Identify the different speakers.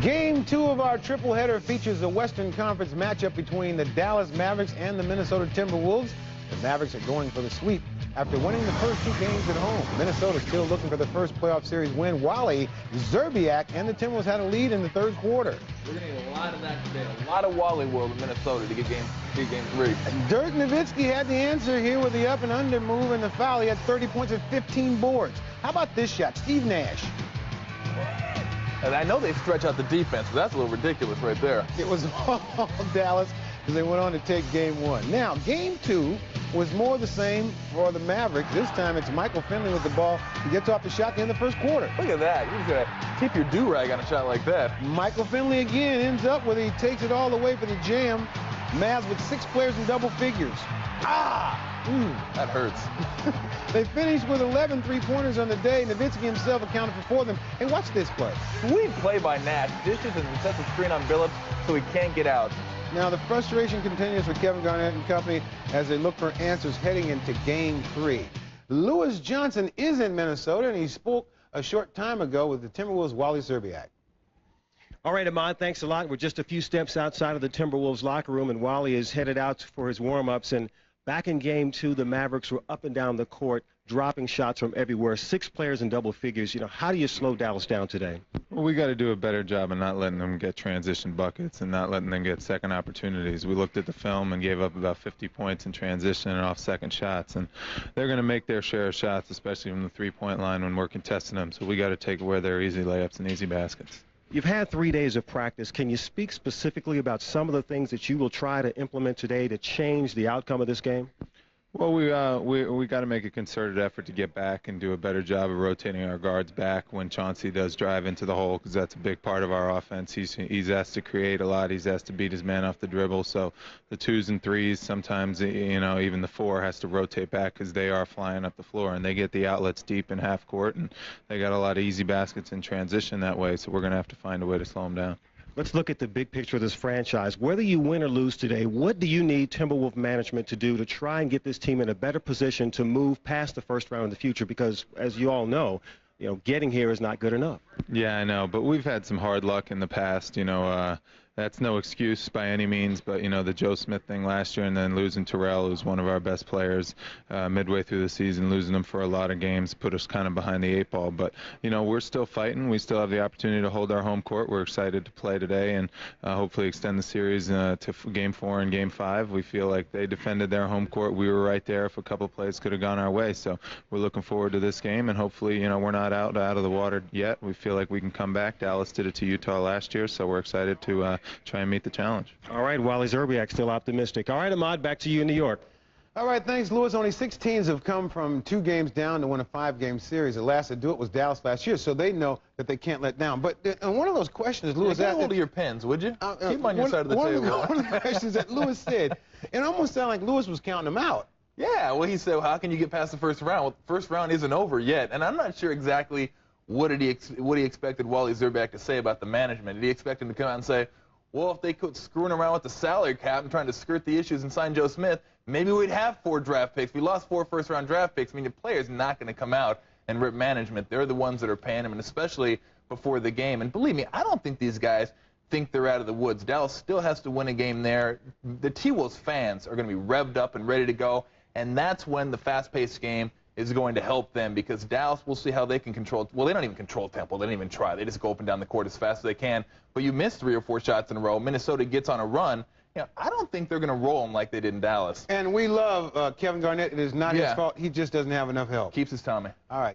Speaker 1: Game 2 of our triple-header features a Western Conference matchup between the Dallas Mavericks and the Minnesota Timberwolves. The Mavericks are going for the sweep after winning the first 2 games at home. Minnesota still looking for the first playoff series win. Wally Szczerbiak and the Timberwolves had a lead in the third quarter.
Speaker 2: We're going to get a lot of that today. A lot of Wally World in Minnesota to get game 3.
Speaker 1: Dirk Nowitzki had the answer here with the up and under move and the foul. He had 30 points and 15 boards. How about this shot? Steve Nash.
Speaker 2: And I know they stretch out the defense, but that's a little ridiculous right there.
Speaker 1: It was all Dallas because they went on to take game 1. Now, game 2 was more the same for the Mavericks. This time it's Michael Finley with the ball. He gets off the shot at the end of the first quarter.
Speaker 2: Look at that. You just gotta keep your do-rag on a shot like that.
Speaker 1: Michael Finley again ends up with it. He takes it all the way for the jam. Mavs with 6 players in double figures.
Speaker 2: That hurts.
Speaker 1: They finished with 11 3-pointers on the day. Nowitzki himself accounted for 4 of them. And watch this play.
Speaker 2: Sweet play by Nash. Dishes and sets a screen on Billups so he can't get out.
Speaker 1: Now the frustration continues for Kevin Garnett and company as they look for answers heading into game 3. Lewis Johnson is in Minnesota, and he spoke a short time ago with the Timberwolves' Wally Szczerbiak.
Speaker 3: All right, Ahmad, thanks a lot. We're just a few steps outside of the Timberwolves locker room, and Wally is headed out for his warm-ups. And back in game 2, the Mavericks were up and down the court, dropping shots from everywhere. 6 players in double figures. You know, how do you slow Dallas down today?
Speaker 4: Well, we got to do a better job of not letting them get transition buckets and not letting them get second opportunities. We looked at the film and gave up about 50 points in transition and off second shots, and they're going to make their share of shots, especially from the three-point line when we're contesting them. So we got to take away their easy layups and easy baskets.
Speaker 3: You've had 3 days of practice. Can you speak specifically about some of the things that you will try to implement today to change the outcome of this game?
Speaker 4: Well, we got to make a concerted effort to get back and do a better job of rotating our guards back when Chauncey does drive into the hole, because that's a big part of our offense. He's asked to create a lot. He's asked to beat his man off the dribble. So the 2s and 3s, sometimes, you know, even the 4 has to rotate back because they are flying up the floor, and they get the outlets deep in half court, and they got a lot of easy baskets in transition that way. So we're going to have to find a way to slow them down.
Speaker 3: Let's look at the big picture of this franchise. Whether you win or lose today, what do you need Timberwolves management to do to try and get this team in a better position to move past the first round in the future? Because, as you all know, getting here is not good enough.
Speaker 4: Yeah, I know, but we've had some hard luck in the past. That's no excuse by any means, but, the Joe Smith thing last year and then losing Terrell, who's one of our best players midway through the season, losing him for a lot of games, put us kind of behind the 8 ball. But, we're still fighting. We still have the opportunity to hold our home court. We're excited to play today and hopefully extend the series to Game 4 and Game 5. We feel like they defended their home court. We were right there if a couple plays could have gone our way. So we're looking forward to this game, and hopefully, we're not out of the water yet. We feel like we can come back. Dallas did it to Utah last year, so we're excited to try and meet the challenge.
Speaker 3: All right, Wally Szczerbiak still optimistic. All right, Ahmad, back to you in New York.
Speaker 1: All right, thanks, Lewis. Only 6 teams have come from 2 games down to win a 5-game series. The last to do it was Dallas last year, so they know that they can't let down. But one of those questions Lewis asked...
Speaker 2: Get hold of your pens, would you? Keep them on your side of the table.
Speaker 1: One of the questions that Lewis said, it almost sounded like Lewis was counting them out.
Speaker 2: Yeah, well, he said, well, how can you get past the first round? Well, the first round isn't over yet, and I'm not sure exactly what he expected Wally Szczerbiak to say about the management. Did he expect him to come out and say, well, if they quit screwing around with the salary cap and trying to skirt the issues and sign Joe Smith, maybe we'd have 4 draft picks. We lost 4 first-round draft picks. I mean, the player's not going to come out and rip management. They're the ones that are paying him, and especially before the game. And believe me, I don't think these guys think they're out of the woods. Dallas still has to win a game there. The T-Wolves fans are going to be revved up and ready to go, and that's when the fast-paced game is going to help them, because Dallas, we'll see how they can control. Well, they don't even control tempo. They don't even try. They just go up and down the court as fast as they can. But you miss 3 or 4 shots in a row. Minnesota gets on a run. I don't think they're going to roll them like they did in Dallas.
Speaker 1: And we love Kevin Garnett. It is not his fault. He just doesn't have enough help.
Speaker 2: Keeps his Tommy.
Speaker 1: All right.